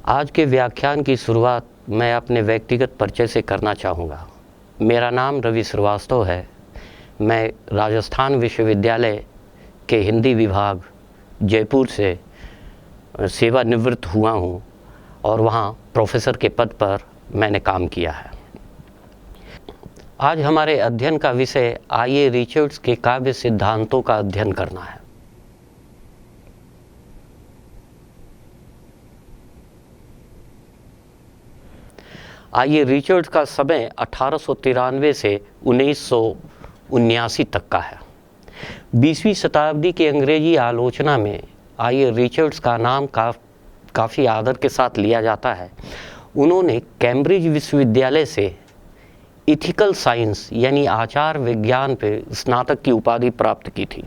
आज के व्याख्यान की शुरुआत मैं अपने व्यक्तिगत परिचय से करना चाहूँगा। मेरा नाम रवि श्रीवास्तव है। मैं राजस्थान विश्वविद्यालय के हिंदी विभाग जयपुर से सेवानिवृत्त हुआ हूँ और वहाँ प्रोफेसर के पद पर मैंने काम किया है। आज हमारे अध्ययन का विषय आइए रिचर्ड्स के काव्य सिद्धांतों का अध्ययन करना है। आइए रिचर्ड्स का समय 1893 से 1979 तक का है। 20वीं शताब्दी की अंग्रेजी आलोचना में आइए रिचर्ड्स का नाम काफ़ी आदर के साथ लिया जाता है। उन्होंने कैम्ब्रिज विश्वविद्यालय से इथिकल साइंस यानी आचार विज्ञान पे स्नातक की उपाधि प्राप्त की थी।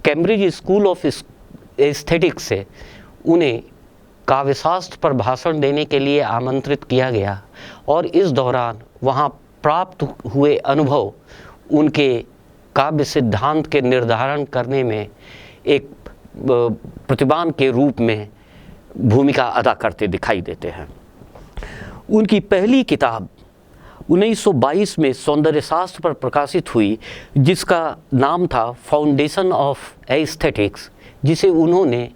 कैम्ब्रिज स्कूल ऑफ एस्थेटिक्स से उन्हें काव्यशास्त्र पर भाषण देने के लिए आमंत्रित किया गया और इस दौरान वहाँ प्राप्त हुए अनुभव उनके काव्य सिद्धांत के निर्धारण करने में एक प्रतिभान के रूप में भूमिका अदा करते दिखाई देते हैं। उनकी पहली किताब 1922 में सौंदर्य शास्त्र पर प्रकाशित हुई, जिसका नाम था फाउंडेशन ऑफ एस्थेटिक्स, जिसे उन्होंने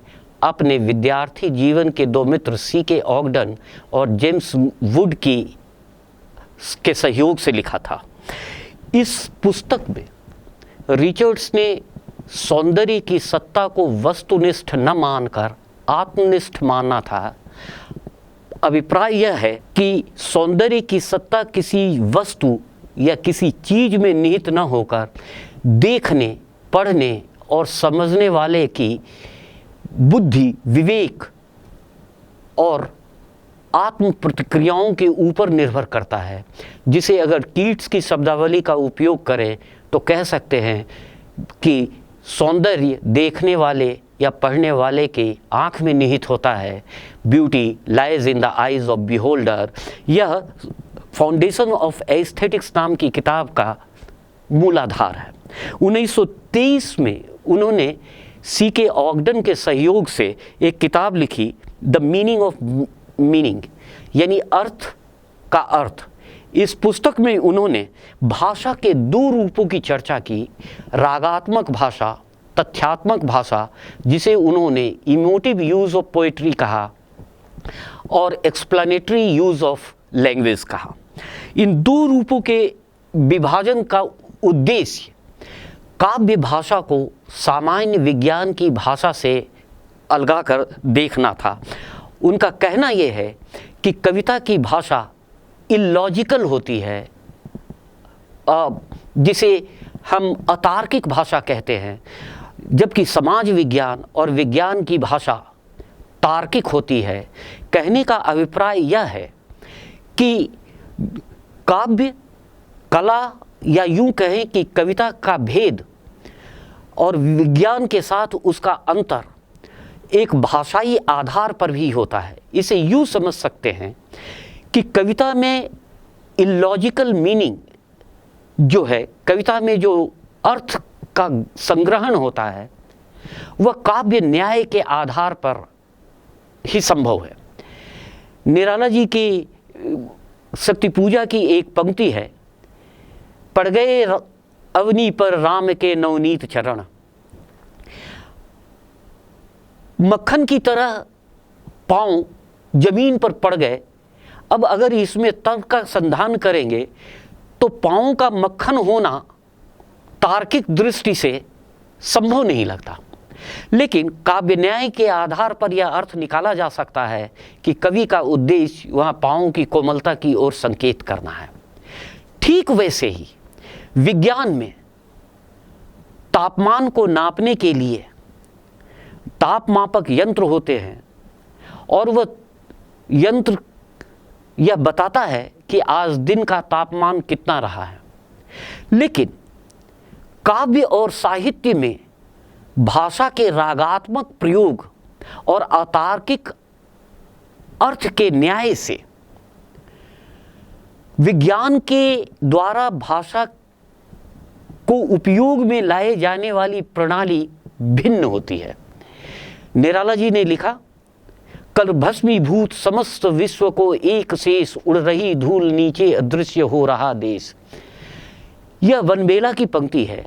अपने विद्यार्थी जीवन के दो मित्र C.K. ऑगडन और जेम्स वुड के सहयोग से लिखा था। इस पुस्तक में रिचर्ड्स ने सौंदर्य की सत्ता को वस्तुनिष्ठ न मानकर आत्मनिष्ठ मानना था। अभिप्राय यह है कि सौंदर्य की सत्ता किसी वस्तु या किसी चीज में निहित न होकर देखने, पढ़ने और समझने वाले की बुद्धि, विवेक और आत्म प्रतिक्रियाओं के ऊपर निर्भर करता है, जिसे अगर कीट्स की शब्दावली का उपयोग करें तो कह सकते हैं कि सौंदर्य देखने वाले या पढ़ने वाले की आँख में निहित होता है। Beauty lies in the eyes of beholder. यह फाउंडेशन ऑफ एस्थेटिक्स नाम की किताब का मूलाधार है। 1923 में उन्होंने C.K. ऑगडन के सहयोग से एक किताब लिखी, द मीनिंग ऑफ मीनिंग यानी अर्थ का अर्थ। इस पुस्तक में उन्होंने भाषा के दो रूपों की चर्चा की, रागात्मक भाषा, तथ्यात्मक भाषा, जिसे उन्होंने इमोटिव यूज ऑफ पोएट्री कहा, और एक्सप्लेनेटरी यूज ऑफ लैंग्वेज कहा। इन दो रूपों के विभाजन का उद्देश्य काव्य भाषा को सामान्य विज्ञान की भाषा से अलगा कर देखना था। उनका कहना यह है कि कविता की भाषा इलॉजिकल होती है, जिसे हम अतार्किक भाषा कहते हैं, जबकि समाज विज्ञान और विज्ञान की भाषा तार्किक होती है। कहने का अभिप्राय यह है कि काव्य कला या यूं कहें कि कविता का भेद और विज्ञान के साथ उसका अंतर एक भाषाई आधार पर भी होता है। इसे यूं समझ सकते हैं कि कविता में इलॉजिकल मीनिंग जो है, कविता में जो अर्थ का संग्रहण होता है, वह काव्य न्याय के आधार पर ही संभव है। निराला जी की शक्ति पूजा की एक पंक्ति है, पड़ गए अवनी पर राम के नवनीत चरण। मक्खन की तरह पांव जमीन पर पड़ गए। अब अगर इसमें तर्क का संधान करेंगे तो पांव का मक्खन होना तार्किक दृष्टि से संभव नहीं लगता, लेकिन काव्य न्याय के आधार पर यह अर्थ निकाला जा सकता है कि कवि का उद्देश्य वहां पांव की कोमलता की ओर संकेत करना है। ठीक वैसे ही विज्ञान में तापमान को नापने के लिए तापमापक यंत्र होते हैं और वह यंत्र यह बताता है कि आज दिन का तापमान कितना रहा है। लेकिन काव्य और साहित्य में भाषा के रागात्मक प्रयोग और अतार्किक अर्थ के न्याय से विज्ञान के द्वारा भाषा को उपयोग में लाए जाने वाली प्रणाली भिन्न होती है। निराला जी ने लिखा, कर भस्मीभूत समस्त विश्व को एक शेष, उड़ रही धूल नीचे अदृश्य हो रहा देश। यह वनबेला की पंक्ति है।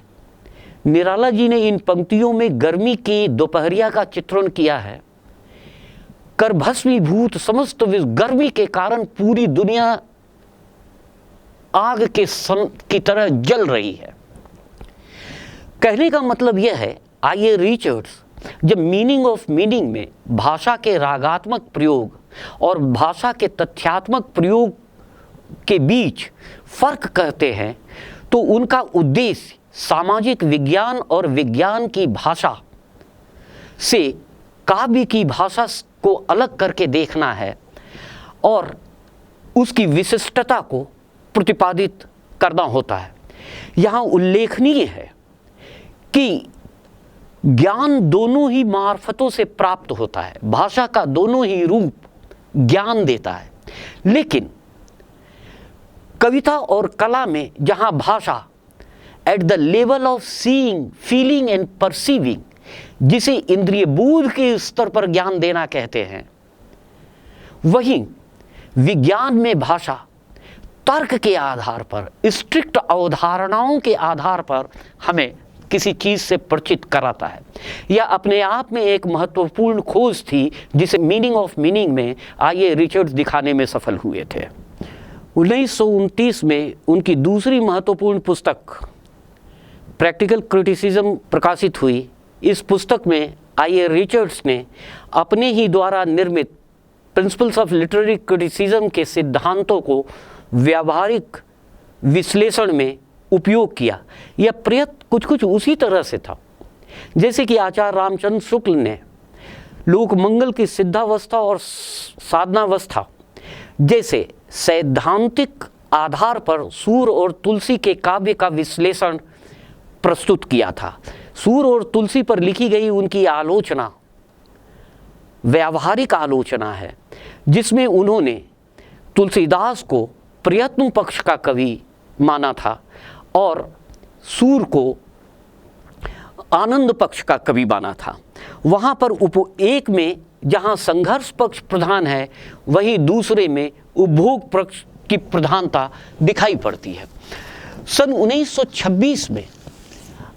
निराला जी ने इन पंक्तियों में गर्मी की दोपहरिया का चित्रण किया है। कर भस्मीभूत समस्त विश्व, गर्मी के कारण पूरी दुनिया आग के की तरह जल रही है। कहने का मतलब यह है, आइए रिचर्ड्स जब मीनिंग ऑफ मीनिंग में भाषा के रागात्मक प्रयोग और भाषा के तथ्यात्मक प्रयोग के बीच फर्क करते हैं, तो उनका उद्देश्य सामाजिक विज्ञान और विज्ञान की भाषा से काव्य की भाषा को अलग करके देखना है और उसकी विशिष्टता को प्रतिपादित करना होता है। यहाँ उल्लेखनीय है कि ज्ञान दोनों ही मार्फतों से प्राप्त होता है, भाषा का दोनों ही रूप ज्ञान देता है। लेकिन कविता और कला में जहाँ भाषा at the level of seeing, feeling and perceiving, जिसे इंद्रिय बोध के स्तर पर ज्ञान देना कहते हैं, वहीं विज्ञान में भाषा तर्क के आधार पर, स्ट्रिक्ट अवधारणाओं के आधार पर हमें किसी चीज से परिचित कराता है। यह अपने आप में एक महत्वपूर्ण खोज थी जिसे मीनिंग ऑफ मीनिंग में आइए रिचर्ड्स दिखाने में सफल हुए थे। 1929 में उनकी दूसरी महत्वपूर्ण पुस्तक प्रैक्टिकल क्रिटिसिज्म प्रकाशित हुई। इस पुस्तक में आइए रिचर्ड्स ने अपने ही द्वारा निर्मित प्रिंसिपल्स ऑफ लिटरेरी क्रिटिसिज्म के सिद्धांतों को व्यावहारिक विश्लेषण में उपयोग किया। यह प्रयत्न कुछ उसी तरह से था जैसे कि आचार्य रामचंद्र शुक्ल ने लोकमंगल की सिद्धावस्था और साधनावस्था जैसे सैद्धांतिक आधार पर सूर और तुलसी के काव्य का विश्लेषण प्रस्तुत किया था। सूर और तुलसी पर लिखी गई उनकी आलोचना व्यावहारिक आलोचना है, जिसमें उन्होंने तुलसीदास को प्रयत्न पक्ष का कवि माना था और सूर को आनंद पक्ष का कवि माना था। वहाँ पर एक में जहाँ संघर्ष पक्ष प्रधान है, वहीं दूसरे में उपभोग पक्ष की प्रधानता दिखाई पड़ती है। सन 1926 में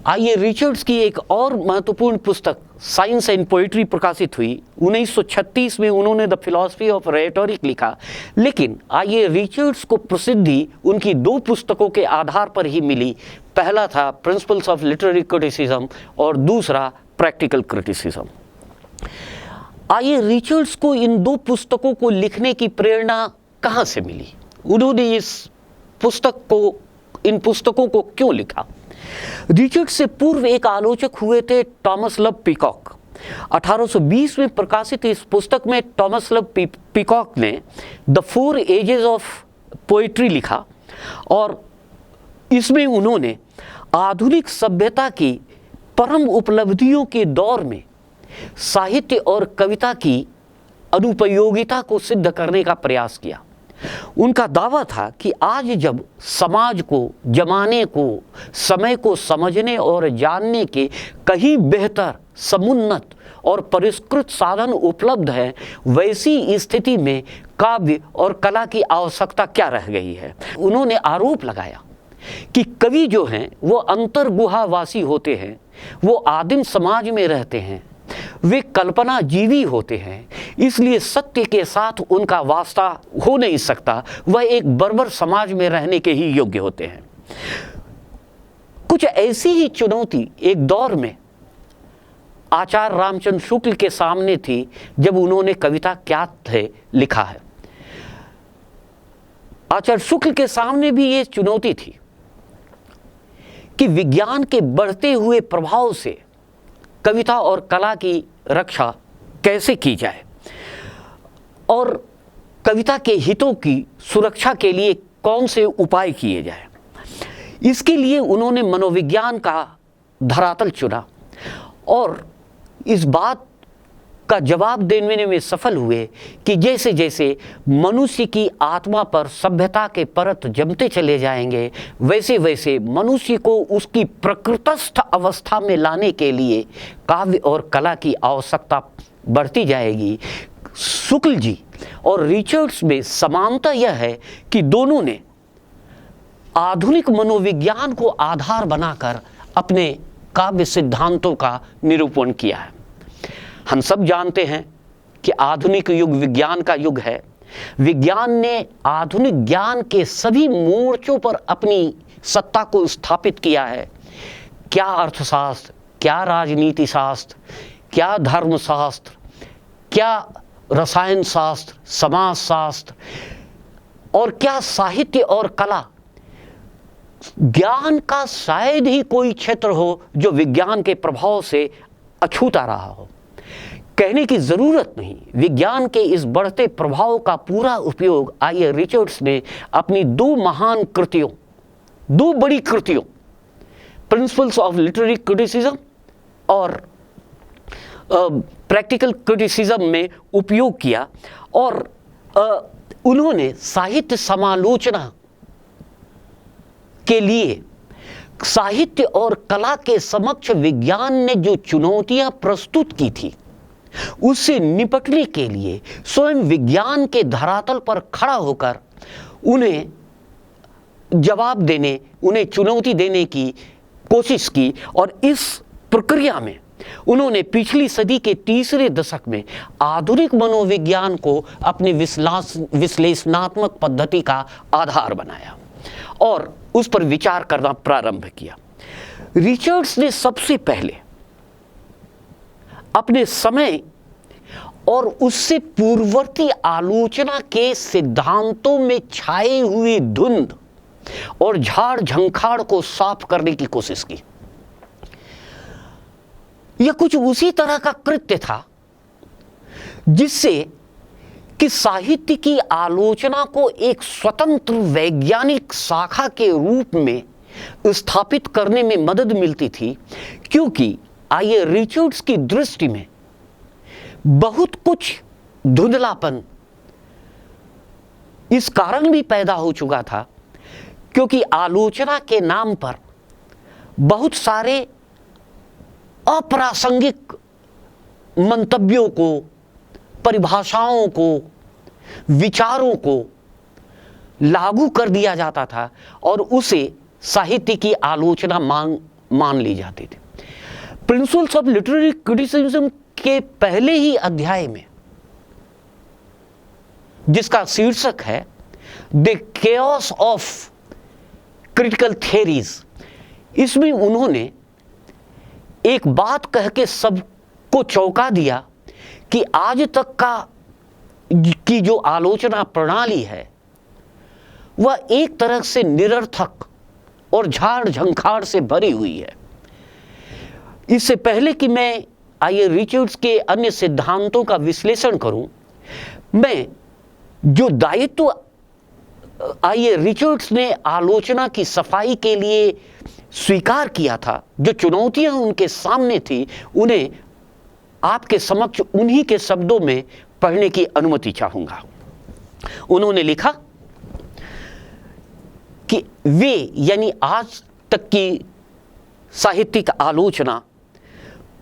आइए रिचर्ड्स की एक और महत्वपूर्ण पुस्तक साइंस एंड पोइट्री प्रकाशित हुई। 1936 में उन्होंने द फिलॉसफी ऑफ रेटोरिक लिखा। लेकिन आइए रिचर्ड्स को प्रसिद्धि उनकी दो पुस्तकों के आधार पर ही मिली। पहला था प्रिंसिपल्स ऑफ लिटरेरी क्रिटिसिज्म और दूसरा प्रैक्टिकल क्रिटिसिज्म। आइए रिचर्ड्स को इन दो पुस्तकों को लिखने की प्रेरणा कहाँ से मिली? उन्होंने इन पुस्तकों को क्यों लिखा? रिचर्ड्स से पूर्व एक आलोचक हुए थे थॉमस लव पीकॉक। 1820 में प्रकाशित इस पुस्तक में थॉमस लव पीकॉक ने द 4 एजेस ऑफ पोइट्री लिखा और इसमें उन्होंने आधुनिक सभ्यता की परम उपलब्धियों के दौर में साहित्य और कविता की अनुपयोगिता को सिद्ध करने का प्रयास किया। उनका दावा था कि आज जब समाज को, जमाने को, समय को समझने और जानने के कहीं बेहतर, समुन्नत और परिष्कृत साधन उपलब्ध हैं, वैसी स्थिति में काव्य और कला की आवश्यकता क्या रह गई है। उन्होंने आरोप लगाया कि कवि जो हैं वो अंतर्गुहावासी होते हैं, वो आदिम समाज में रहते हैं, वे कल्पना जीवी होते हैं, इसलिए सत्य के साथ उनका वास्ता हो नहीं सकता, वह एक बर्बर समाज में रहने के ही योग्य होते हैं। कुछ ऐसी ही चुनौती एक दौर में आचार्य रामचंद्र शुक्ल के सामने थी जब उन्होंने कविता क्या थे लिखा है। आचार्य शुक्ल के सामने भी ये चुनौती थी कि विज्ञान के बढ़ते हुए प्रभाव से कविता और कला की रक्षा कैसे की जाए और कविता के हितों की सुरक्षा के लिए कौन से उपाय किए जाए। इसके लिए उन्होंने मनोविज्ञान का धरातल चुना और इस बात का जवाब देने में सफल हुए कि जैसे जैसे मनुष्य की आत्मा पर सभ्यता के परत जमते चले जाएंगे, वैसे वैसे मनुष्य को उसकी प्रकृतस्थ अवस्था में लाने के लिए काव्य और कला की आवश्यकता बढ़ती जाएगी। शुक्ल जी और रिचर्ड्स में समानता यह है कि दोनों ने आधुनिक मनोविज्ञान को आधार बनाकर अपने काव्य सिद्धांतों का निरूपण किया है। हम सब जानते हैं कि आधुनिक युग विज्ञान का युग है। विज्ञान ने आधुनिक ज्ञान के सभी मोर्चों पर अपनी सत्ता को स्थापित किया है। क्या अर्थशास्त्र, क्या राजनीति शास्त्र, क्या धर्मशास्त्र, क्या रसायन शास्त्र, समाज शास्त्र और क्या साहित्य और कला। ज्ञान का शायद ही कोई क्षेत्र हो जो विज्ञान के प्रभाव से अछूता रहा हो। कहने की जरूरत नहीं, विज्ञान के इस बढ़ते प्रभाव का पूरा उपयोग आई रिचर्ड्स ने अपनी दो महान कृतियों, दो बड़ी कृतियों, प्रिंसिपल्स ऑफ लिटरेरी क्रिटिसिज्म और प्रैक्टिकल क्रिटिसिज्म में उपयोग किया। और उन्होंने साहित्य समालोचना के लिए साहित्य और कला के समक्ष विज्ञान ने जो चुनौतियां प्रस्तुत की थी उससे निपटने के लिए स्वयं विज्ञान के धरातल पर खड़ा होकर उन्हें जवाब देने, उन्हें चुनौती देने की कोशिश की। और इस प्रक्रिया में उन्होंने पिछली सदी के तीसरे दशक में आधुनिक मनोविज्ञान को अपनी विश्लेषणात्मक पद्धति का आधार बनाया और उस पर विचार करना प्रारंभ किया। रिचर्ड्स ने सबसे पहले अपने समय और उससे पूर्ववर्ती आलोचना के सिद्धांतों में छाए हुए धुंध और झाड़ झंखाड़ को साफ करने की कोशिश की। यह कुछ उसी तरह का कृत्य था जिससे कि साहित्य की आलोचना को एक स्वतंत्र वैज्ञानिक शाखा के रूप में स्थापित करने में मदद मिलती थी, क्योंकि आई रिचर्ड्स की दृष्टि में बहुत कुछ धुंधलापन इस कारण भी पैदा हो चुका था क्योंकि आलोचना के नाम पर बहुत सारे अप्रासंगिक मंतव्यों को, परिभाषाओं को, विचारों को लागू कर दिया जाता था और उसे साहित्य की आलोचना मान ली जाती थी। प्रिंसिपल्स ऑफ लिटरेरी क्रिटिसिज्म के पहले ही अध्याय में, जिसका शीर्षक है the chaos of critical theories, इसमें उन्होंने एक बात कह के सबको चौंका दिया कि आज तक की जो आलोचना प्रणाली है वह एक तरह से निरर्थक और झाड़ झंखाड़ से भरी हुई है। इससे पहले कि मैं आई रिचर्ड्स के अन्य सिद्धांतों का विश्लेषण करूं, मैं जो दायित्व आई रिचर्ड्स ने आलोचना की सफाई के लिए स्वीकार किया था, जो चुनौतियां उनके सामने थी, उन्हें आपके समक्ष उन्हीं के शब्दों में पढ़ने की अनुमति चाहूंगा। उन्होंने लिखा कि वे यानी आज तक की साहित्यिक आलोचना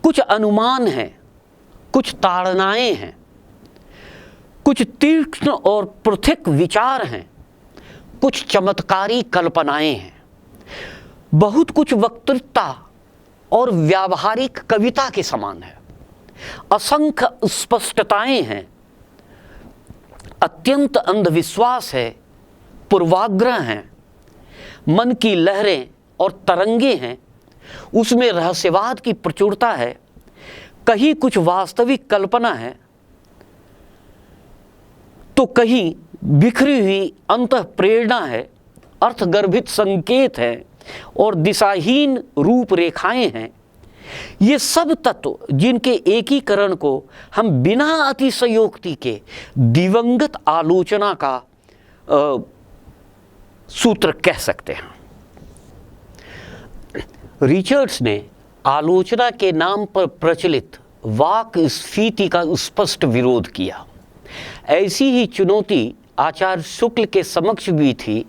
कुछ अनुमान हैं, कुछ ताड़नाएं हैं, कुछ तीक्ष्ण और पृथक विचार हैं, कुछ चमत्कारी कल्पनाएं हैं, बहुत कुछ वक्तृता और व्यावहारिक कविता के समान है, असंख्य स्पष्टताएं हैं, अत्यंत अंधविश्वास है, पूर्वाग्रह हैं, मन की लहरें और तरंगे हैं, उसमें रहस्यवाद की प्रचुरता है, कहीं कुछ वास्तविक कल्पना है तो कहीं बिखरी हुई अंतः प्रेरणा है, अर्थगर्भित संकेत है और दिशाहीन रूपरेखाएं हैं। ये सब तत्व जिनके एकीकरण को हम बिना अतिशयोक्ति के दिवंगत आलोचना का सूत्र कह सकते हैं। रिचर्ड्स ने आलोचना के नाम पर प्रचलित वाक स्फीति का स्पष्ट विरोध किया। ऐसी ही चुनौती आचार्य शुक्ल के समक्ष भी थी।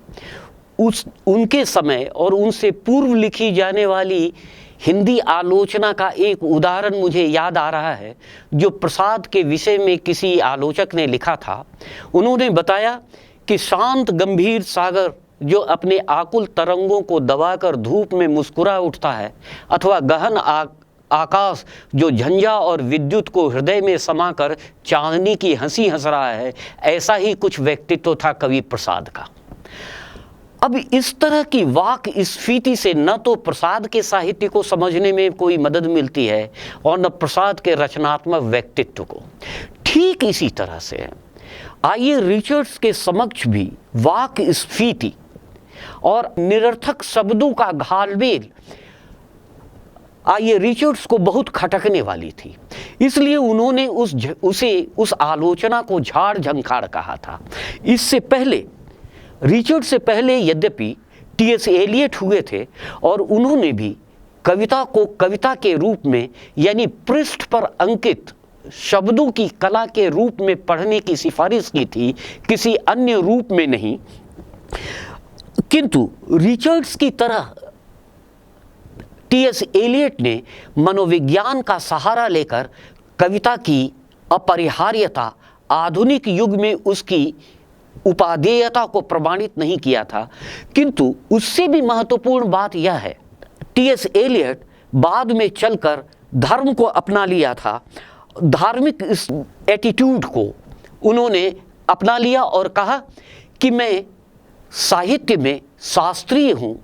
उनके समय और उनसे पूर्व लिखी जाने वाली हिंदी आलोचना का एक उदाहरण मुझे याद आ रहा है, जो प्रसाद के विषय में किसी आलोचक ने लिखा था। उन्होंने बताया कि शांत गंभीर सागर जो अपने आकुल तरंगों को दबाकर धूप में मुस्कुरा उठता है, अथवा गहन आकाश जो झंझा और विद्युत को हृदय में समाकर चांदनी की हंसी हंस रहा है, ऐसा ही कुछ व्यक्तित्व था कवि प्रसाद का। अब इस तरह की वाक स्फीति से न तो प्रसाद के साहित्य को समझने में कोई मदद मिलती है और न प्रसाद के रचनात्मक व्यक्तित्व को। ठीक इसी तरह से आइए रिचर्ड्स के समक्ष भी वाक स्फीति और निरर्थक शब्दों का घालमेल आइए रिचर्ड्स को बहुत खटकने वाली थी। इसलिए उन्होंने उस आलोचना को झाड़ झंखाड़ कहा था। इससे पहले रिचर्ड से पहले यद्यपि टी.एस. एलियट हुए थे और उन्होंने भी कविता को कविता के रूप में यानी पृष्ठ पर अंकित शब्दों की कला के रूप में पढ़ने की सिफारिश की थी, किसी अन्य रूप में नहीं। किंतु रिचर्ड्स की तरह टी.एस. एलियट ने मनोविज्ञान का सहारा लेकर कविता की अपरिहार्यता, आधुनिक युग में उसकी उपादेयता को प्रमाणित नहीं किया था। किंतु उससे भी महत्वपूर्ण बात यह है, टी.एस. एलियट बाद में चलकर धर्म को अपना लिया था। धार्मिक इस एटीट्यूड को उन्होंने अपना लिया और कहा कि मैं साहित्य में शास्त्रीय हूँ,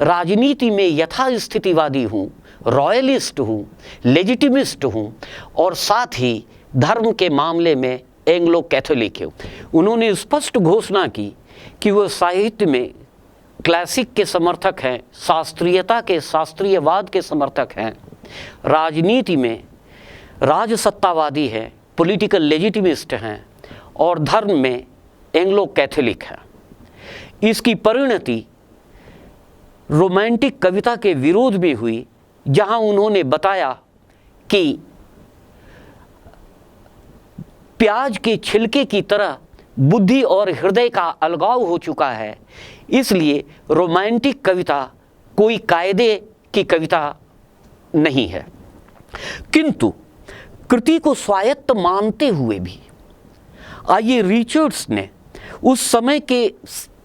राजनीति में यथास्थितिवादी हूँ, रॉयलिस्ट हूँ, लेजिटिमिस्ट हूँ और साथ ही धर्म के मामले में एंग्लो कैथोलिक है। उन्होंने स्पष्ट घोषणा की कि वह साहित्य में क्लासिक के समर्थक हैं, शास्त्रीयता के शास्त्रीयवाद के समर्थक हैं, राजनीति में राजसत्तावादी हैं, पॉलिटिकल लेजिटिमिस्ट हैं और धर्म में एंग्लो कैथोलिक है। इसकी परिणति रोमांटिक कविता के विरोध में हुई, जहां उन्होंने बताया कि प्याज के छिलके की तरह बुद्धि और हृदय का अलगाव हो चुका है, इसलिए रोमांटिक कविता कोई कायदे की कविता नहीं है। किंतु कृति को स्वायत्त मानते हुए भी आइए रिचर्ड्स ने उस समय के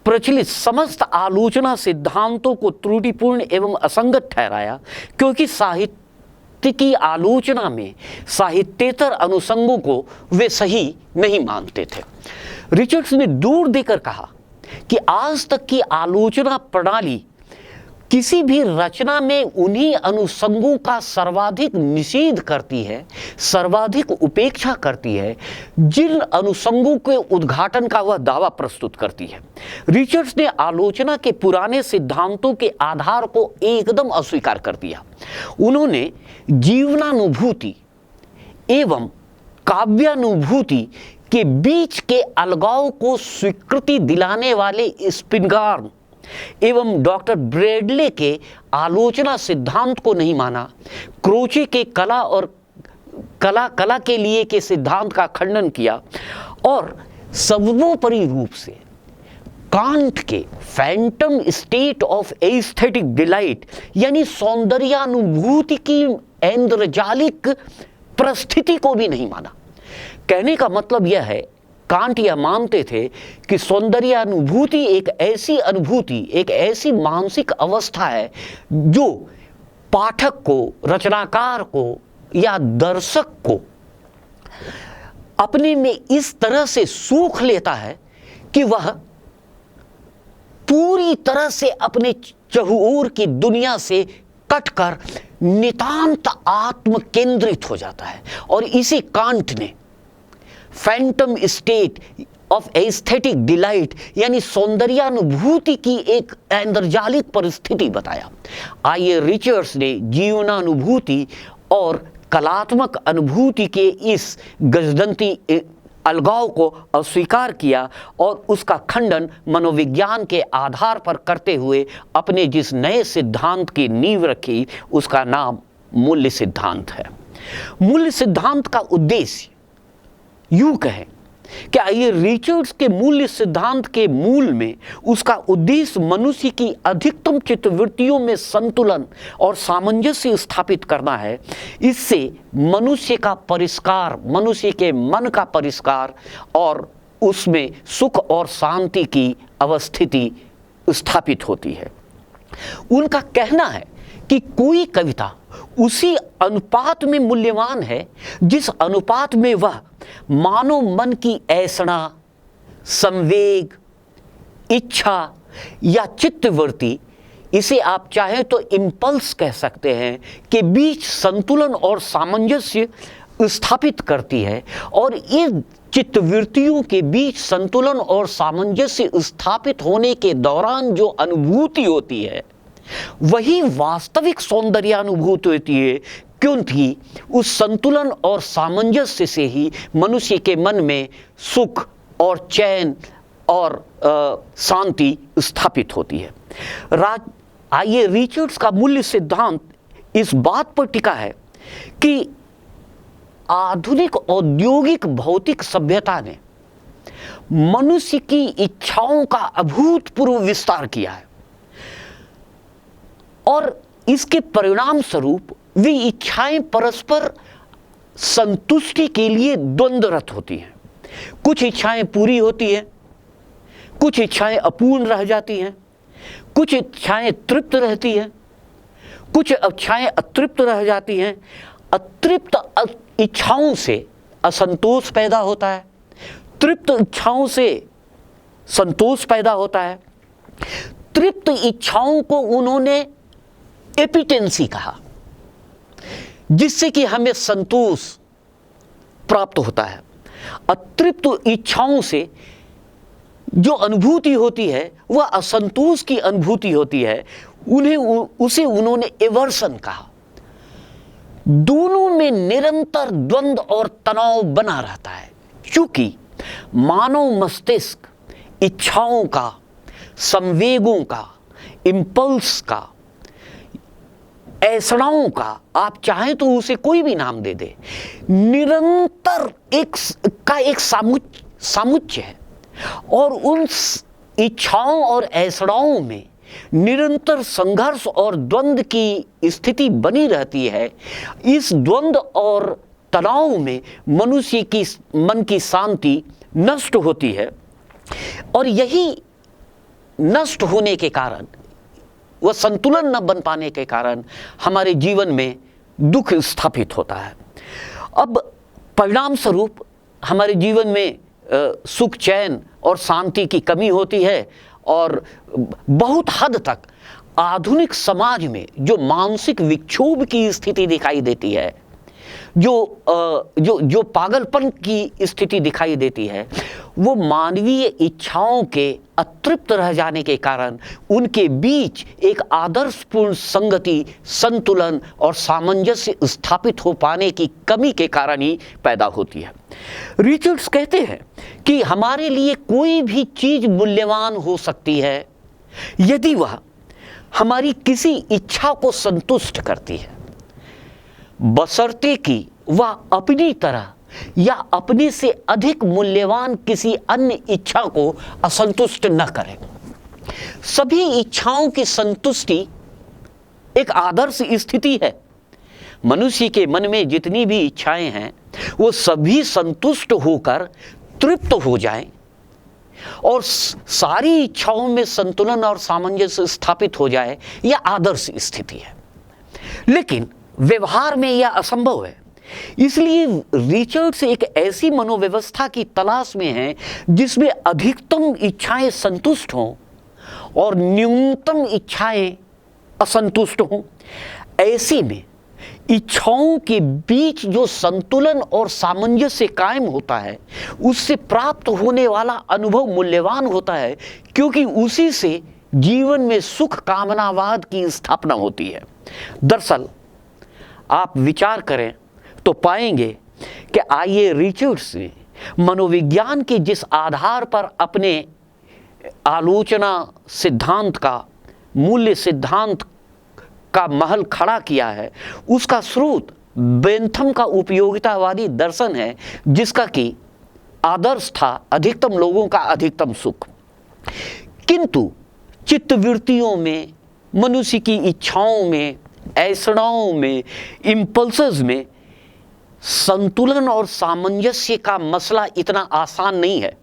प्रचलित समस्त आलोचना सिद्धांतों को त्रुटिपूर्ण एवं असंगत ठहराया, क्योंकि साहित्य की आलोचना में साहित्येतर अनुषंगों को वे सही नहीं मानते थे। रिचर्ड्स ने दूर देकर कहा कि आज तक की आलोचना प्रणाली किसी भी रचना में उन्हीं अनुषंगों का सर्वाधिक निषेध करती है, सर्वाधिक उपेक्षा करती है जिन अनुषंगों के उद्घाटन का वह दावा प्रस्तुत करती है। रिचर्ड्स ने आलोचना के पुराने सिद्धांतों के आधार को एकदम अस्वीकार कर दिया। उन्होंने जीवनानुभूति एवं काव्यानुभूति के बीच के अलगाव को स्वीकृति दिलाने वाले स्पिनगार्न एवं डॉक्टर ब्रेडले के आलोचना सिद्धांत को नहीं माना। क्रोचे के कला और कला के लिए के सिद्धांत का खंडन किया और सर्वोपरि रूप से कांट के Phantom state of aesthetic delight यानी सौंदर्यानुभूति की ऐन्द्रजालिक परिस्थिति को भी नहीं माना। कहने का मतलब यह है, कांट यह मानते थे कि सौंदर्यानुभूति एक ऐसी अनुभूति, एक ऐसी मानसिक अवस्था है जो पाठक को, रचनाकार को या दर्शक को अपने में इस तरह से सूख लेता है कि वह पूरी तरह से अपने चहुओर की दुनिया से कटकर नितांत आत्म केंद्रित हो जाता है। और इसी कांट ने Phantom state of aesthetic delight यानी सौंदर्यानुभूति की एक ऐन्द्रजालिक परिस्थिति बताया। आइए रिचर्ड्स ने जीवनानुभूति और कलात्मक अनुभूति के इस गजदंती अलगाव को अस्वीकार किया और उसका खंडन मनोविज्ञान के आधार पर करते हुए अपने जिस नए सिद्धांत की नींव रखी उसका नाम मूल्य सिद्धांत है। मूल्य सिद्धांत का उद्देश्य यूं कहें कि आइए रिचर्ड्स के मूल्य सिद्धांत के मूल में उसका उद्देश्य मनुष्य की अधिकतम चित्तवृत्तियों में संतुलन और सामंजस्य स्थापित करना है। इससे मनुष्य का परिष्कार, मनुष्य के मन का परिष्कार और उसमें सुख और शांति की अवस्थिति स्थापित होती है। उनका कहना है कि कोई कविता उसी अनुपात में मूल्यवान है जिस अनुपात में वह मानव मन की ऐसना, संवेग, इच्छा या चित्तवृत्ति, इसे आप चाहें तो इम्पल्स कह सकते हैं, के बीच संतुलन और सामंजस्य स्थापित करती है। और इन चित्तवृत्तियों के बीच संतुलन और सामंजस्य स्थापित होने के दौरान जो अनुभूति होती है वही वास्तविक सौंदर्यानुभूति होती है, क्योंकि उस संतुलन और सामंजस्य से ही मनुष्य के मन में सुख और चैन और शांति स्थापित होती है। आइए रिचर्ड्स का मूल्य सिद्धांत इस बात पर टिका है कि आधुनिक औद्योगिक भौतिक सभ्यता ने मनुष्य की इच्छाओं का अभूतपूर्व विस्तार किया है और इसके परिणाम स्वरूप वे इच्छाएं परस्पर संतुष्टि के लिए द्वंद्वरत होती हैं। कुछ इच्छाएं पूरी होती हैं, कुछ इच्छाएं अपूर्ण रह जाती हैं, कुछ इच्छाएं तृप्त रहती हैं, कुछ इच्छाएं अतृप्त रह जाती हैं। अतृप्त इच्छाओं से असंतोष पैदा होता है, तृप्त इच्छाओं से संतोष पैदा होता है। तृप्त इच्छाओं को उन्होंने एपिटेंसी कहा, जिससे कि हमें संतोष प्राप्त होता है। अतृप्त इच्छाओं से जो अनुभूति होती है वह असंतोष की अनुभूति होती है, उसे उन्होंने एवर्सन कहा। दोनों में निरंतर द्वंद्व और तनाव बना रहता है, क्योंकि मानव मस्तिष्क इच्छाओं का, संवेगों का, इम्पल्स का, ऐसणाओं का, आप चाहें तो उसे कोई भी नाम दे दे, निरंतर एक सामुच्य है और उन इच्छाओं और ऐसणाओं में निरंतर संघर्ष और द्वंद्व की स्थिति बनी रहती है। इस द्वंद्व और तनाव में मनुष्य की मन की शांति नष्ट होती है और यही नष्ट होने के कारण, वह संतुलन न बन पाने के कारण हमारे जीवन में दुख स्थापित होता है। अब परिणाम स्वरूप हमारे जीवन में सुख, चैन और शांति की कमी होती है और बहुत हद तक आधुनिक समाज में जो मानसिक विक्षोभ की स्थिति दिखाई देती है, जो पागलपन की स्थिति दिखाई देती है, वो मानवीय इच्छाओं के अतृप्त रह जाने के कारण उनके बीच एक आदर्शपूर्ण संगति, संतुलन और सामंजस्य स्थापित हो पाने की कमी के कारण ही पैदा होती है। रिचर्ड्स कहते हैं कि हमारे लिए कोई भी चीज मूल्यवान हो सकती है यदि वह हमारी किसी इच्छा को संतुष्ट करती है, बशर्ते कि वह अपनी तरह या अपने से अधिक मूल्यवान किसी अन्य इच्छा को असंतुष्ट न करें। सभी इच्छाओं की संतुष्टि एक आदर्श स्थिति है। मनुष्य के मन में जितनी भी इच्छाएं हैं वो सभी संतुष्ट होकर तृप्त हो जाएं और सारी इच्छाओं में संतुलन और सामंजस्य स्थापित हो जाए, यह आदर्श स्थिति है। लेकिन व्यवहार में यह असंभव है। इसलिए रिचर्ड्स एक ऐसी मनोव्यवस्था की तलाश में है जिसमें अधिकतम इच्छाएं संतुष्ट हों और न्यूनतम इच्छाएं असंतुष्ट हों। ऐसे में इच्छाओं के बीच जो संतुलन और सामंजस्य कायम होता है, उससे प्राप्त होने वाला अनुभव मूल्यवान होता है, क्योंकि उसी से जीवन में सुख कामनावाद की स्थापना होती है। दरअसल आप विचार करें तो पाएंगे कि आइए रिचर्ड्स ने मनोविज्ञान के जिस आधार पर अपने आलोचना सिद्धांत का, मूल्य सिद्धांत का महल खड़ा किया है, उसका स्रोत बेंथम का उपयोगितावादी दर्शन है, जिसका कि आदर्श था अधिकतम लोगों का अधिकतम सुख। किंतु चित्तवृत्तियों में, मनुष्य की इच्छाओं में, ऐसणाओं में, इम्पल्सेस में संतुलन और सामंजस्य का मसला इतना आसान नहीं है।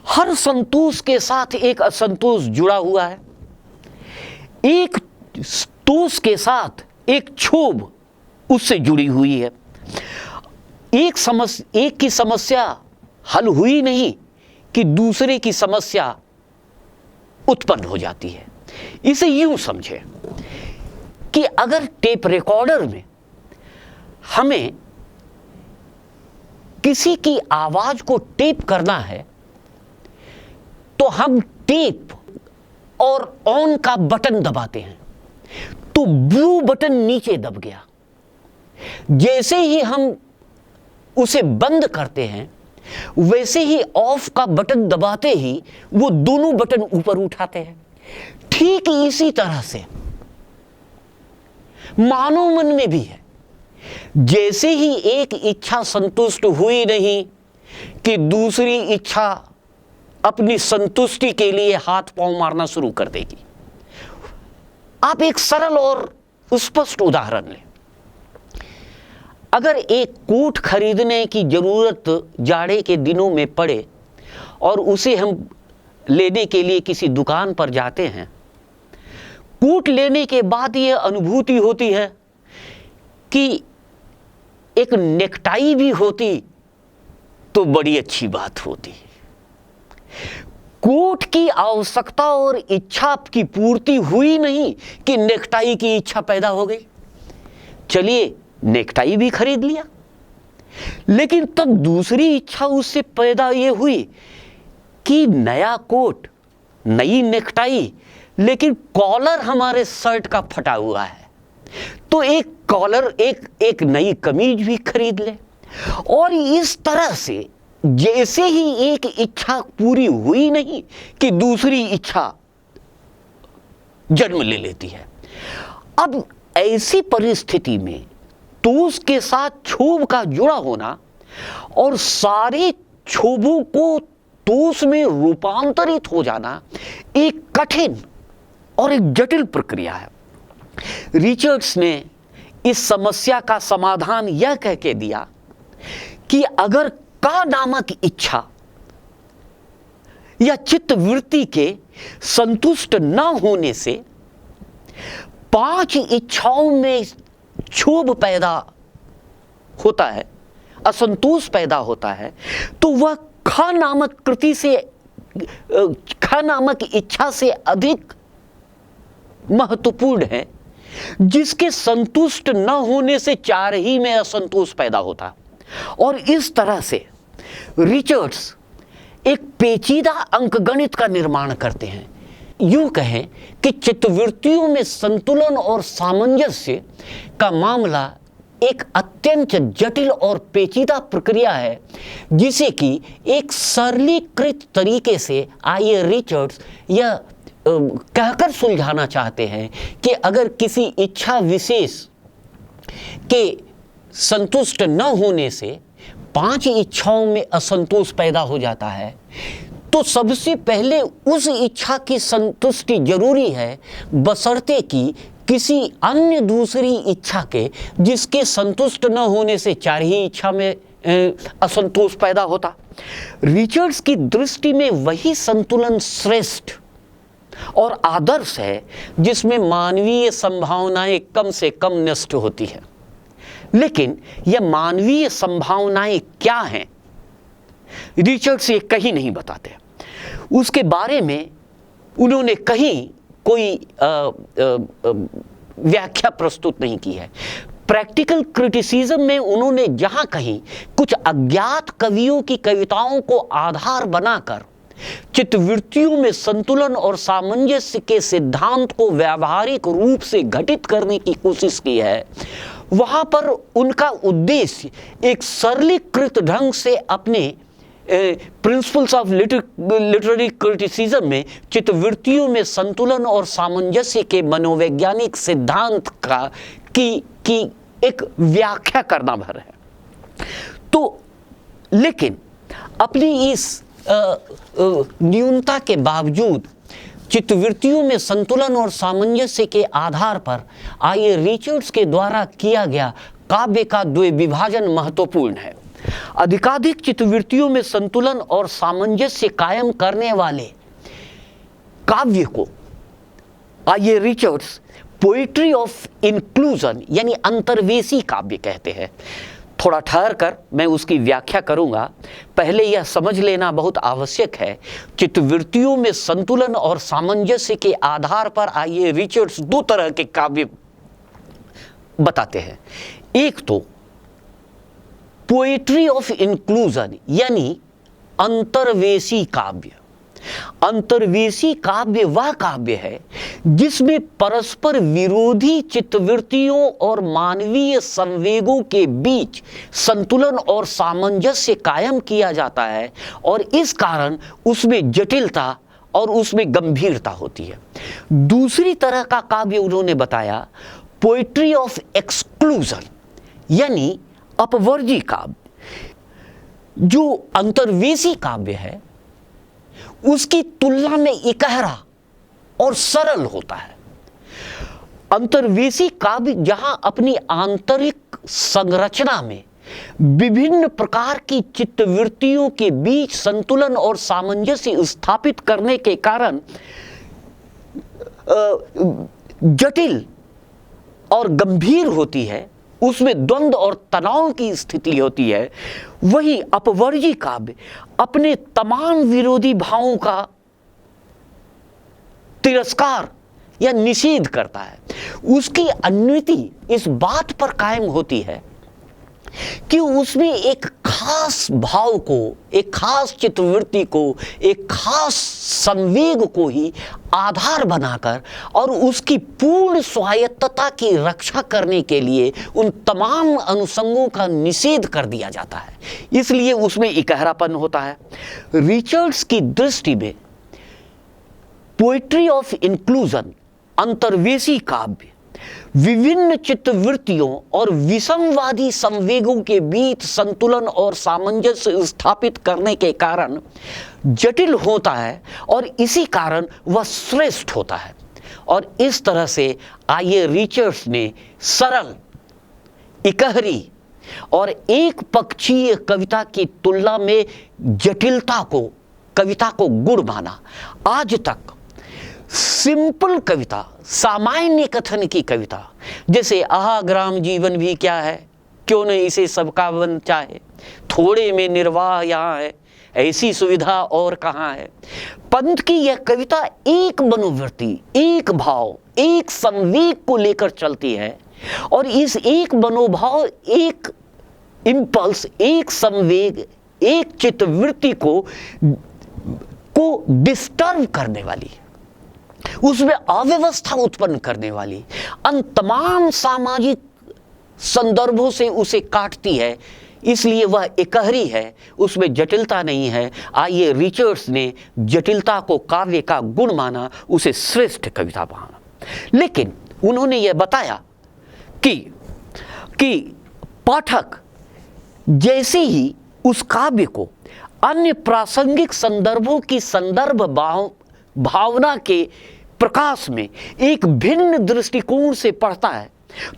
हर संतोष के साथ एक असंतोष जुड़ा हुआ है, एक तोष के साथ एक क्षोभ उससे जुड़ी हुई है। एक की समस्या हल हुई नहीं कि दूसरे की समस्या उत्पन्न हो जाती है। इसे यूं समझे कि अगर टेप रिकॉर्डर में हमें किसी की आवाज को टेप करना है तो हम टेप और ऑन का बटन दबाते हैं, तो ब्लू बटन नीचे दब गया। जैसे ही हम उसे बंद करते हैं वैसे ही ऑफ का बटन दबाते ही वो दोनों बटन ऊपर उठाते हैं। ठीक इसी तरह से मानव मन में भी है। जैसे ही एक इच्छा संतुष्ट हुई नहीं कि दूसरी इच्छा अपनी संतुष्टि के लिए हाथ पांव मारना शुरू कर देगी। आप एक सरल और स्पष्ट उदाहरण लें। अगर एक कोट खरीदने की जरूरत जाड़े के दिनों में पड़े और उसे हम लेने के लिए किसी दुकान पर जाते हैं, कोट लेने के बाद यह अनुभूति होती है कि एक नेकटाई भी होती तो बड़ी अच्छी बात होती। कोट की आवश्यकता और इच्छा की पूर्ति हुई नहीं कि नेकटाई की इच्छा पैदा हो गई। चलिए नेकटाई भी खरीद लिया, लेकिन तब दूसरी इच्छा उससे पैदा ये हुई कि नया कोट, नई नेकटाई, लेकिन कॉलर हमारे शर्ट का फटा हुआ है, तो एक कॉलर, एक नई कमीज भी खरीद ले। और इस तरह से जैसे ही एक इच्छा पूरी हुई नहीं कि दूसरी इच्छा जन्म ले लेती है। अब ऐसी परिस्थिति में तोष के साथ क्षोभ का जुड़ा होना और सारे क्षोभों को तोष में रूपांतरित हो जाना एक कठिन और एक जटिल प्रक्रिया है। रिचर्ड्स ने इस समस्या का समाधान यह कह के दिया कि अगर का नामक इच्छा या चित्तवृत्ति के संतुष्ट न होने से 5 इच्छाओं में क्षोभ पैदा होता है, असंतोष पैदा होता है, तो वह ख नामक कृति से, ख नामक इच्छा से अधिक महत्वपूर्ण है, जिसके संतुष्ट न होने से 4 ही में असंतोष पैदा होता। और इस तरह से रिचर्ड्स एक पेचीदा अंकगणित का निर्माण करते हैं। यूं कहें कि चित्तवृत्तियों में संतुलन और सामंजस्य का मामला एक अत्यंत जटिल और पेचीदा प्रक्रिया है, जिसे कि एक सरलीकृत तरीके से आइए रिचर्ड्स यह कहकर सुलझाना चाहते हैं कि अगर किसी इच्छा विशेष के संतुष्ट न होने से 5 इच्छाओं में असंतोष पैदा हो जाता है, तो सबसे पहले उस इच्छा की संतुष्टि जरूरी है, बशर्ते कि किसी अन्य दूसरी इच्छा के जिसके संतुष्ट न होने से 4 ही इच्छा में असंतोष पैदा होता। रिचर्ड्स की दृष्टि में वही संतुलन श्रेष्ठ और आदर्श है जिसमें मानवीय संभावनाएं कम से कम नष्ट होती है। लेकिन यह मानवीय संभावनाएं क्या हैं, रिचर्ड्स ये कहीं नहीं बताते। उसके बारे में उन्होंने कहीं कोई व्याख्या प्रस्तुत नहीं की है। प्रैक्टिकल क्रिटिसिज्म में उन्होंने जहां कहीं कुछ अज्ञात कवियों की कविताओं को आधार बनाकर चित्तवृत्तियों में संतुलन और सामंजस्य के सिद्धांत को व्यावहारिक रूप से घटित करने की कोशिश की है, वहां पर उनका उद्देश्य एक सरलीकृत ढंग से अपने प्रिंसिपल्स ऑफ लिटरेरी क्रिटिसिज्म में चित्तवृत्तियों में संतुलन और सामंजस्य के मनोवैज्ञानिक सिद्धांत की एक व्याख्या करना भर है। तो लेकिन अपनी इस न्यूनता के बावजूद चित्तवृत्तियों में संतुलन और सामंजस्य के आधार पर आइए रिचर्ड्स के द्वारा किया गया काव्य का द्विविभाजन महत्वपूर्ण है। अधिकाधिक चित्तवृत्तियों में संतुलन और सामंजस्य कायम करने वाले काव्य को आइए रिचर्ड्स पोइट्री ऑफ इंक्लूजन यानी अंतर्वेशी काव्य कहते हैं। थोड़ा ठहर कर मैं उसकी व्याख्या करूंगा। पहले यह समझ लेना बहुत आवश्यक है, चित्तवृत्तियों में संतुलन और सामंजस्य के आधार पर आइए रिचर्ड्स दो तरह के काव्य बताते हैं। एक तो पोएट्री ऑफ इंक्लूजन यानी अंतर्वेशी काव्य। अंतर्वेशी काव्य वह काव्य है जिसमें परस्पर विरोधी चित्तवृत्तियों और मानवीय संवेगों के बीच संतुलन और सामंजस्य कायम किया जाता है और इस कारण उसमें जटिलता और उसमें गंभीरता होती है। दूसरी तरह का काव्य उन्होंने बताया पोएट्री ऑफ एक्सक्लूजन यानी अपवर्जी काव्य। जो अंतर्वेशी काव्य है उसकी तुलना में इकहरा और सरल होता है। अंतर्वेशी काव्य जहां अपनी आंतरिक संरचना में विभिन्न प्रकार की चित्तवृत्तियों के बीच संतुलन और सामंजस्य स्थापित करने के कारण जटिल और गंभीर होती है, उसमें द्वंद्व और तनाव की स्थिति होती है, वही अपवर्जी काव्य अपने तमाम विरोधी भावों का तिरस्कार या निषेध करता है। उसकी अन्विति इस बात पर कायम होती है कि उसमें एक खास भाव को, एक खास चित्तवृत्ति को, एक खास संवेग को ही आधार बनाकर और उसकी पूर्ण स्वायत्तता की रक्षा करने के लिए उन तमाम अनुषंगों का निषेध कर दिया जाता है। इसलिए उसमें इकहरापन होता है। रिचर्ड्स की दृष्टि में पोएट्री ऑफ इंक्लूजन अंतर्वेशी काव्य विभिन्न चित्तवृत्तियों और विसंवादी संवेगों के बीच संतुलन और सामंजस्य स्थापित करने के कारण जटिल होता है और इसी कारण वह श्रेष्ठ होता है। और इस तरह से आइए रिचर्ड्स ने सरल, इकहरी और एक पक्षीय कविता की तुलना में जटिलता को, कविता को गुण माना। आज तक सिंपल कविता, सामान्य कथन की कविता, जैसे आहा ग्राम जीवन भी क्या है, क्यों न इसे सबका वन चाहे, थोड़े में निर्वाह यहाँ है, ऐसी सुविधा और कहाँ है। पंत की यह कविता एक मनोवृत्ति, एक भाव, एक संवेग को लेकर चलती है और इस एक मनोभाव, एक इंपल्स, एक संवेग, एक चित्तवृत्ति को डिस्टर्ब करने वाली, उसमें अव्यवस्था उत्पन्न करने वाली, अन तमाम सामाजिक संदर्भों से उसे काटती है, इसलिए वह इकहरी है, उसमें जटिलता नहीं है। आइए रिचर्ड्स ने जटिलता को काव्य का गुण माना, उसे श्रेष्ठ कविता माना। लेकिन उन्होंने यह बताया कि पाठक जैसे ही उस काव्य को अन्य प्रासंगिक संदर्भों की संदर्भ भावना के प्रकाश में एक भिन्न दृष्टिकोण से पढ़ता है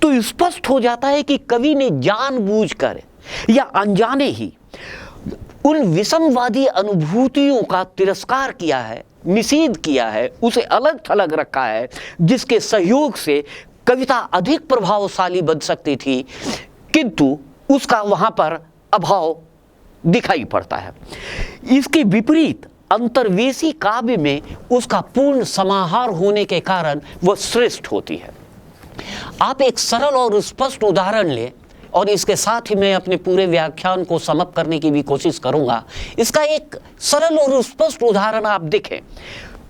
तो स्पष्ट हो जाता है कि कवि ने जानबूझकर या अनजाने ही उन विषमवादी अनुभूतियों का तिरस्कार किया है, निषेध किया है, उसे अलग थलग रखा है, जिसके सहयोग से कविता अधिक प्रभावशाली बन सकती थी, किंतु उसका वहां पर अभाव दिखाई पड़ता है। इसके विपरीत अंतर्वेशी काव्य में उसका पूर्ण समाहार होने के कारण वह श्रेष्ठ होती है। आप एक सरल और स्पष्ट उदाहरण लें और इसके साथ ही मैं अपने पूरे व्याख्यान को समाप्त करने की भी कोशिश करूंगा। इसका एक सरल और स्पष्ट उदाहरण आप देखें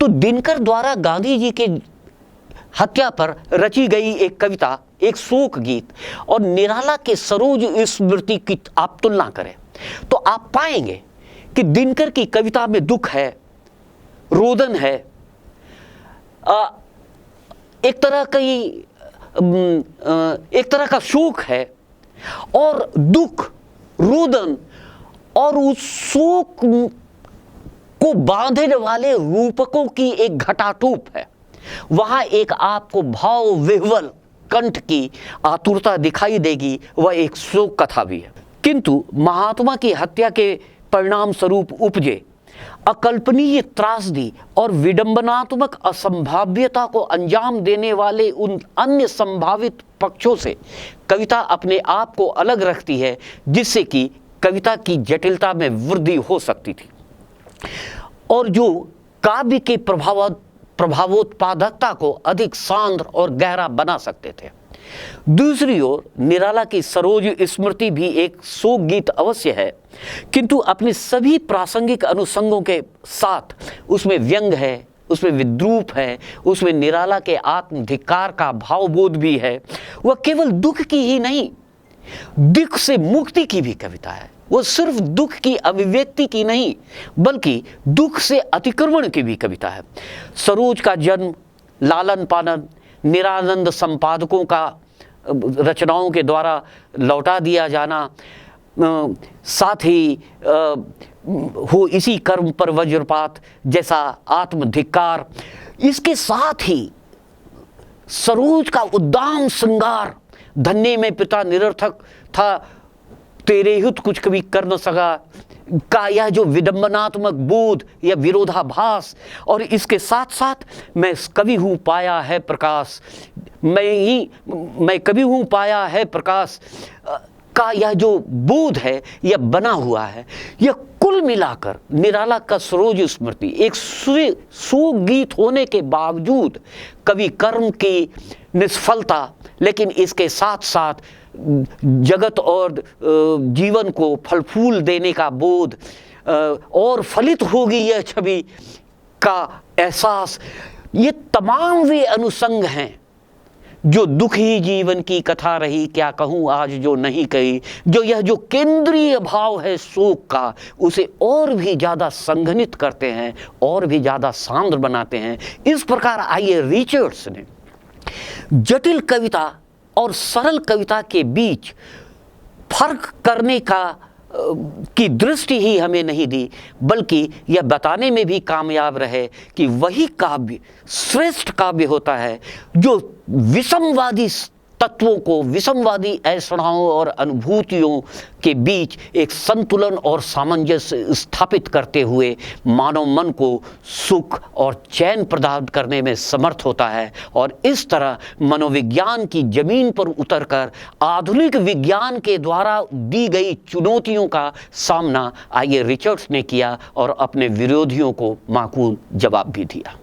तो दिनकर द्वारा गांधी जी के हत्या पर रची गई एक कविता, एक शोक गीत, और निराला के सरोज स्मृति की आप तुलना करें तो आप पाएंगे कि दिनकर की कविता में दुख है, रोदन है, एक तरह का शोक है, और दुख, रोदन और उस शोक को बांधने वाले रूपकों की एक घटाटूप है। वहां एक आपको भाव विह्वल कंठ की आतुरता दिखाई देगी, वह एक शोक कथा भी है। किंतु महात्मा की हत्या के परिणाम स्वरूप उपजे अकल्पनीय त्रासदी और विडंबनात्मक असंभाव्यता को अंजाम देने वाले उन अन्य संभावित पक्षों से कविता अपने आप को अलग रखती है, जिससे कि कविता की जटिलता में वृद्धि हो सकती थी और जो काव्य के प्रभावोत्पादकता को अधिक सांद्र और गहरा बना सकते थे। दूसरी ओर निराला की सरोज स्मृति भी एक शोक गीत अवश्य है, किंतु अपने सभी प्रासंगिक अनुषंगों के साथ उसमें व्यंग है, उसमें विद्रूप है, उसमें निराला के आत्मधिक्कार का भावबोध भी है। वह केवल दुख की ही नहीं, दुख से मुक्ति की भी कविता है। वो सिर्फ दुख की अभिव्यक्ति की नहीं, बल्कि दुख से अतिक्रमण की भी कविता है। सरोज का जन्म, लालन पालन, निरानंद संपादकों का रचनाओं के द्वारा लौटा दिया जाना, साथ ही हो इसी कर्म पर वज्रपात जैसा आत्मधिक्कार, इसके साथ ही सरोज का उद्दाम श्रृंगार, धन्य में पिता निरर्थक था, तेरे हित कुछ कभी कर न सका का यह जो विडंबनात्मक बोध या विरोधाभास, और इसके साथ साथ मैं कवि हूँ पाया है प्रकाश, मैं कवि हूँ पाया है प्रकाश का यह जो बोध है, यह बना हुआ है। यह कुल मिलाकर निराला का सरोज स्मृति एक शोक गीत होने के बावजूद कवि कर्म की निष्फलता, लेकिन इसके साथ साथ जगत और जीवन को फल फूल देने का बोध और फलित होगी यह छवि का एहसास, ये तमाम वे अनुसंग हैं जो दुख ही जीवन की कथा रही, क्या कहूँ आज जो नहीं कही, जो यह जो केंद्रीय भाव है शोक का, उसे और भी ज़्यादा संघनित करते हैं और भी ज़्यादा सांद्र बनाते हैं। इस प्रकार आइए रिचर्ड्स ने जटिल कविता और सरल कविता के बीच फर्क करने की दृष्टि ही हमें नहीं दी, बल्कि यह बताने में भी कामयाब रहे कि वही काव्य श्रेष्ठ काव्य होता है जो विषमवादी तत्वों को, विषमवादी ऐषणाओं और अनुभूतियों के बीच एक संतुलन और सामंजस्य स्थापित करते हुए मानव मन को सुख और चैन प्रदान करने में समर्थ होता है। और इस तरह मनोविज्ञान की जमीन पर उतरकर आधुनिक विज्ञान के द्वारा दी गई चुनौतियों का सामना आइए रिचर्ड्स ने किया और अपने विरोधियों को माकूल जवाब भी दिया।